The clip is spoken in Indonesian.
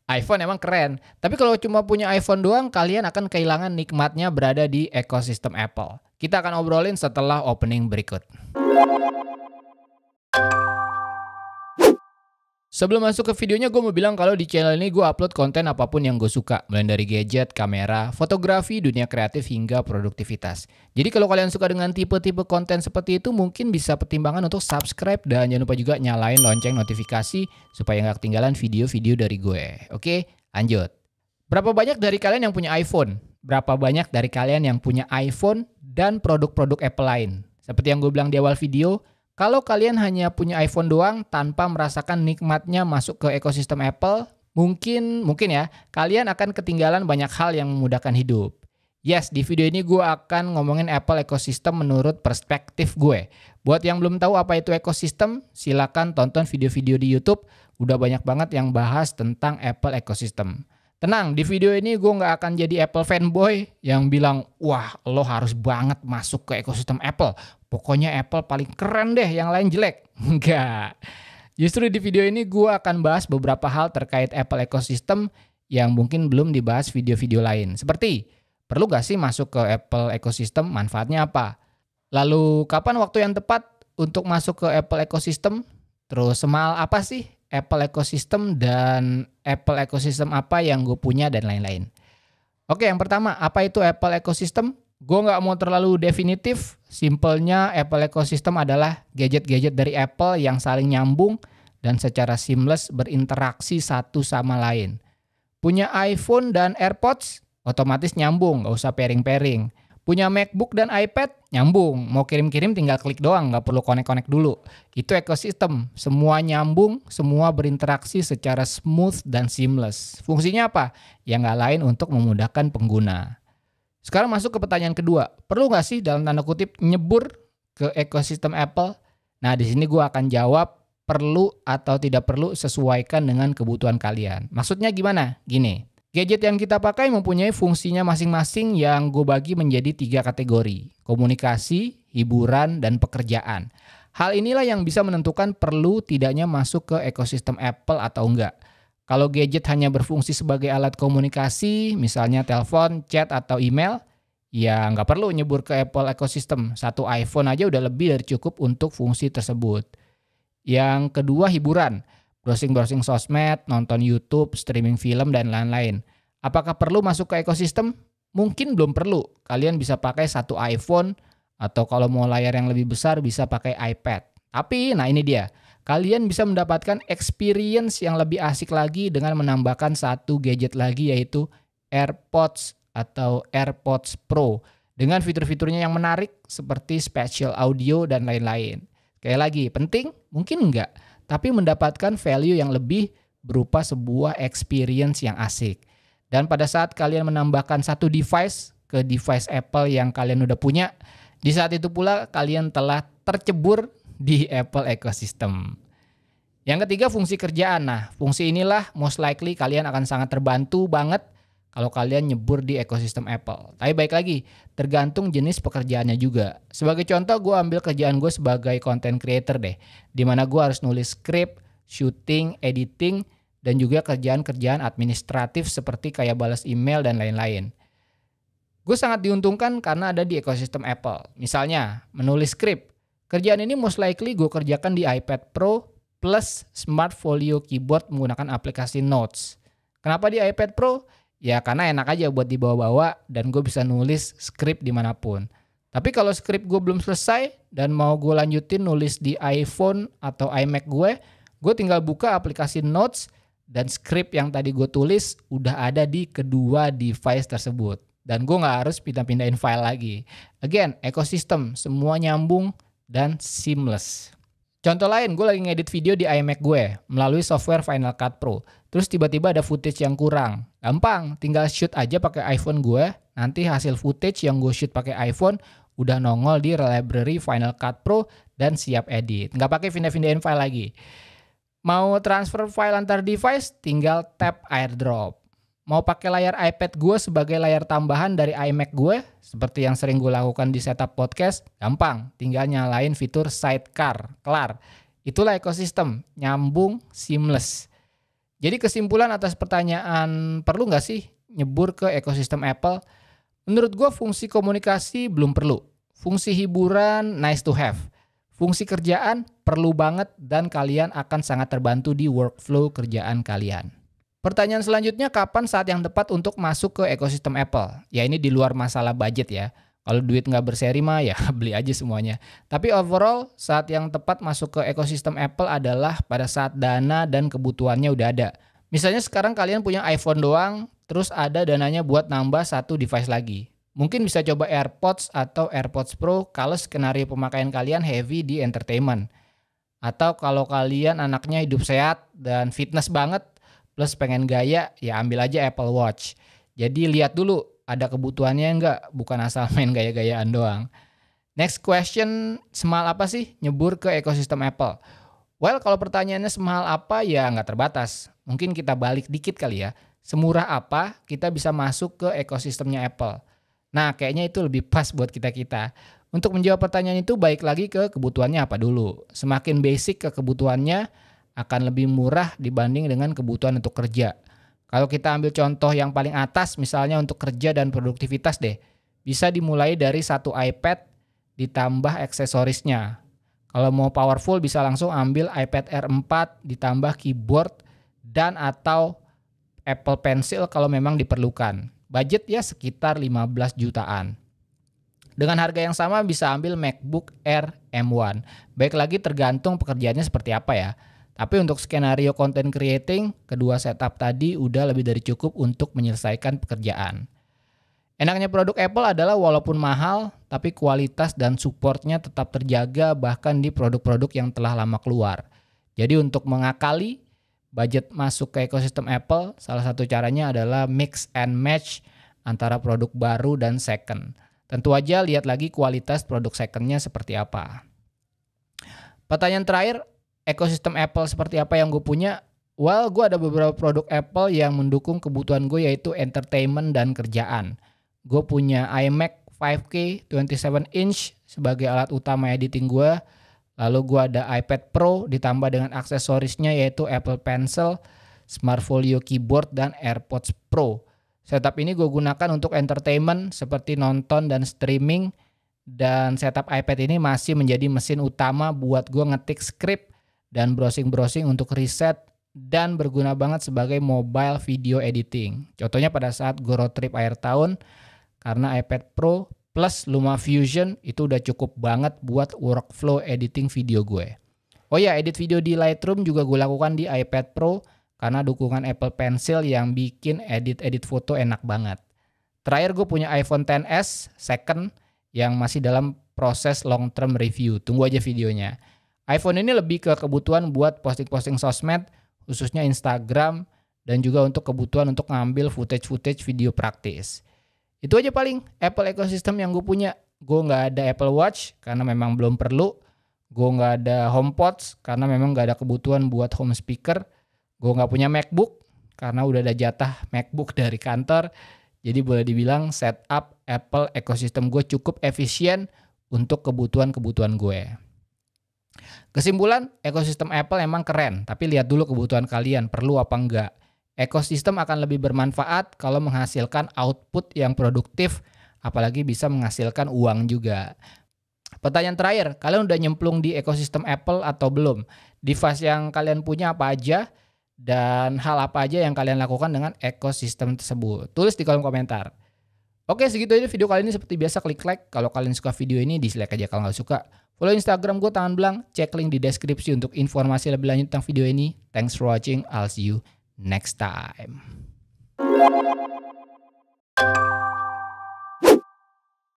iPhone emang keren, tapi kalau cuma punya iPhone doang, kalian akan kehilangan nikmatnya berada di ekosistem Apple. Kita akan obrolin setelah opening berikut. Sebelum masuk ke videonya, gue mau bilang kalau di channel ini gue upload konten apapun yang gue suka. Mulai dari gadget, kamera, fotografi, dunia kreatif, hingga produktivitas. Jadi kalau kalian suka dengan tipe-tipe konten seperti itu, mungkin bisa pertimbangan untuk subscribe. Dan jangan lupa juga nyalain lonceng notifikasi supaya nggak ketinggalan video-video dari gue. Oke, lanjut. Berapa banyak dari kalian yang punya iPhone? Berapa banyak dari kalian yang punya iPhone dan produk-produk Apple lain? Seperti yang gue bilang di awal video, kalau kalian hanya punya iPhone doang tanpa merasakan nikmatnya masuk ke ekosistem Apple, mungkin ya, kalian akan ketinggalan banyak hal yang memudahkan hidup. Yes, di video ini gue akan ngomongin Apple ekosistem menurut perspektif gue. Buat yang belum tahu apa itu ekosistem, silakan tonton video-video di YouTube. Udah banyak banget yang bahas tentang Apple ekosistem. Tenang, di video ini gue nggak akan jadi Apple fanboy yang bilang, wah lo harus banget masuk ke ekosistem Apple. Pokoknya Apple paling keren deh, yang lain jelek. Enggak. Justru di video ini gue akan bahas beberapa hal terkait Apple ekosistem yang mungkin belum dibahas video-video lain. Seperti, perlu gak sih masuk ke Apple ekosistem? Manfaatnya apa? Lalu, kapan waktu yang tepat untuk masuk ke Apple ekosistem? Terus, semahal apa sih Apple ekosistem dan Apple ekosistem apa yang gue punya dan lain-lain. Oke, yang pertama, apa itu Apple ekosistem? Gue nggak mau terlalu definitif. Simpelnya Apple ekosistem adalah gadget-gadget dari Apple yang saling nyambung dan secara seamless berinteraksi satu sama lain. Punya iPhone dan AirPods, otomatis nyambung, nggak usah pairing-pairing. Punya MacBook dan iPad, nyambung. Mau kirim-kirim tinggal klik doang, nggak perlu connect-connect dulu. Itu ekosistem. Semua nyambung, semua berinteraksi secara smooth dan seamless. Fungsinya apa? Ya nggak lain untuk memudahkan pengguna. Sekarang masuk ke pertanyaan kedua. Perlu nggak sih dalam tanda kutip nyebur ke ekosistem Apple? Nah, di sini gue akan jawab perlu atau tidak perlu sesuaikan dengan kebutuhan kalian. Maksudnya gimana? Gini. Gadget yang kita pakai mempunyai fungsinya masing-masing yang gue bagi menjadi 3 kategori. Komunikasi, hiburan, dan pekerjaan. Hal inilah yang bisa menentukan perlu tidaknya masuk ke ekosistem Apple atau enggak. Kalau gadget hanya berfungsi sebagai alat komunikasi, misalnya telepon, chat, atau email, ya nggak perlu nyebur ke Apple ekosistem. Satu iPhone aja udah lebih dari cukup untuk fungsi tersebut. Yang kedua, hiburan. Browsing-browsing sosmed, nonton YouTube, streaming film, dan lain-lain. Apakah perlu masuk ke ekosistem? Mungkin belum perlu. Kalian bisa pakai satu iPhone, atau kalau mau layar yang lebih besar bisa pakai iPad. Tapi, nah ini dia. Kalian bisa mendapatkan experience yang lebih asik lagi dengan menambahkan satu gadget lagi, yaitu AirPods atau AirPods Pro. Dengan fitur-fiturnya yang menarik seperti spatial audio dan lain-lain. Sekali lagi, penting? Mungkin enggak. Tapi mendapatkan value yang lebih berupa sebuah experience yang asik. Dan pada saat kalian menambahkan satu device ke device Apple yang kalian udah punya, di saat itu pula kalian telah tercebur di Apple ecosystem. Yang ketiga, fungsi kerjaan. Nah, fungsi inilah most likely kalian akan sangat terbantu banget kalau kalian nyebur di ekosistem Apple. Tapi baik lagi, tergantung jenis pekerjaannya juga. Sebagai contoh, gue ambil kerjaan gue sebagai content creator deh. Dimana gue harus nulis skrip, shooting, editing, dan juga kerjaan-kerjaan administratif seperti kayak balas email dan lain-lain. Gue sangat diuntungkan karena ada di ekosistem Apple. Misalnya, menulis skrip. Kerjaan ini most likely gue kerjakan di iPad Pro plus Smart Folio Keyboard menggunakan aplikasi Notes. Kenapa di iPad Pro? Ya karena enak aja buat dibawa-bawa dan gue bisa nulis skrip dimanapun. Tapi kalau skrip gue belum selesai dan mau gue lanjutin nulis di iPhone atau iMac gue tinggal buka aplikasi Notes dan skrip yang tadi gue tulis udah ada di kedua device tersebut. Dan gue gak harus pindah-pindahin file lagi. Again, ekosistem, semua nyambung dan seamless. Contoh lain, gue lagi ngedit video di iMac gue melalui software Final Cut Pro. Terus tiba-tiba ada footage yang kurang. Gampang, tinggal shoot aja pakai iPhone gue. Nanti hasil footage yang gue shoot pakai iPhone udah nongol di library Final Cut Pro dan siap edit. Nggak pakai pindah-pindahin file lagi. Mau transfer file antar device, tinggal tap AirDrop. Mau pakai layar iPad gue sebagai layar tambahan dari iMac gue, seperti yang sering gue lakukan di setup podcast, gampang, tinggal nyalain fitur sidecar, kelar. Itulah ekosistem, nyambung, seamless. Jadi kesimpulan atas pertanyaan perlu nggak sih nyebur ke ekosistem Apple? Menurut gue fungsi komunikasi belum perlu. Fungsi hiburan nice to have. Fungsi kerjaan perlu banget dan kalian akan sangat terbantu di workflow kerjaan kalian. Pertanyaan selanjutnya, kapan saat yang tepat untuk masuk ke ekosistem Apple? Ya ini di luar masalah budget ya. Kalau duit nggak berseri mah ya beli aja semuanya. Tapi overall saat yang tepat masuk ke ekosistem Apple adalah pada saat dana dan kebutuhannya udah ada. Misalnya sekarang kalian punya iPhone doang, terus ada dananya buat nambah satu device lagi. Mungkin bisa coba AirPods atau AirPods Pro kalau skenario pemakaian kalian heavy di entertainment. Atau kalau kalian anaknya hidup sehat dan fitness banget, plus pengen gaya, ya ambil aja Apple Watch. Jadi lihat dulu ada kebutuhannya enggak, bukan asal main gaya-gayaan doang. Next question, semahal apa sih nyebur ke ekosistem Apple? Well, kalau pertanyaannya semahal apa ya nggak terbatas. Mungkin kita balik dikit kali ya. Semurah apa kita bisa masuk ke ekosistemnya Apple? Nah, kayaknya itu lebih pas buat kita-kita. Untuk menjawab pertanyaan itu baik lagi ke kebutuhannya apa dulu. Semakin basic ke kebutuhannya akan lebih murah dibanding dengan kebutuhan untuk kerja. Kalau kita ambil contoh yang paling atas misalnya untuk kerja dan produktivitas deh. Bisa dimulai dari satu iPad ditambah aksesorisnya. Kalau mau powerful bisa langsung ambil iPad Air 4 ditambah keyboard dan atau Apple Pencil kalau memang diperlukan. Budget ya sekitar 15 jutaan. Dengan harga yang sama bisa ambil MacBook Air M1. Baik lagi tergantung pekerjaannya seperti apa ya. Tapi untuk skenario content creating, kedua setup tadi udah lebih dari cukup untuk menyelesaikan pekerjaan. Enaknya produk Apple adalah walaupun mahal, tapi kualitas dan supportnya tetap terjaga bahkan di produk-produk yang telah lama keluar. Jadi untuk mengakali budget masuk ke ekosistem Apple, salah satu caranya adalah mix and match antara produk baru dan second. Tentu aja lihat lagi kualitas produk secondnya seperti apa. Pertanyaan terakhir, ekosistem Apple seperti apa yang gue punya? Well, gue ada beberapa produk Apple yang mendukung kebutuhan gue yaitu entertainment dan kerjaan. Gue punya iMac 5K 27 inch sebagai alat utama editing gue. Lalu gue ada iPad Pro ditambah dengan aksesorisnya yaitu Apple Pencil, Smart Folio Keyboard, dan AirPods Pro. Setup ini gue gunakan untuk entertainment seperti nonton dan streaming. Dan setup iPad ini masih menjadi mesin utama buat gue ngetik skrip dan browsing-browsing untuk riset. Dan berguna banget sebagai mobile video editing. Contohnya pada saat gue road trip akhir tahun, karena iPad Pro plus LumaFusion itu udah cukup banget buat workflow editing video gue. Oh ya, edit video di Lightroom juga gue lakukan di iPad Pro karena dukungan Apple Pencil yang bikin edit-edit foto enak banget. Terakhir gue punya iPhone XS second yang masih dalam proses long term review. Tunggu aja videonya. iPhone ini lebih ke kebutuhan buat posting-posting sosmed, khususnya Instagram, dan juga untuk kebutuhan untuk ngambil footage-footage video praktis. Itu aja paling Apple ecosystem yang gue punya. Gue nggak ada Apple Watch karena memang belum perlu. Gue nggak ada HomePods karena memang nggak ada kebutuhan buat home speaker. Gue nggak punya MacBook karena udah ada jatah MacBook dari kantor. Jadi boleh dibilang setup Apple ecosystem gue cukup efisien untuk kebutuhan-kebutuhan gue. Kesimpulan, ekosistem Apple emang keren, tapi lihat dulu kebutuhan kalian perlu apa enggak. Ekosistem akan lebih bermanfaat kalau menghasilkan output yang produktif, apalagi bisa menghasilkan uang juga. Pertanyaan terakhir, kalian udah nyemplung di ekosistem Apple atau belum? Device yang kalian punya apa aja? Dan hal apa aja yang kalian lakukan dengan ekosistem tersebut? Tulis di kolom komentar. Oke, segitu aja video kali ini. Seperti biasa klik like. Kalau kalian suka video ini, dislike aja kalau nggak suka. Follow Instagram gue Tangan Belang. Cek link di deskripsi untuk informasi lebih lanjut tentang video ini. Thanks for watching. I'll see you next time.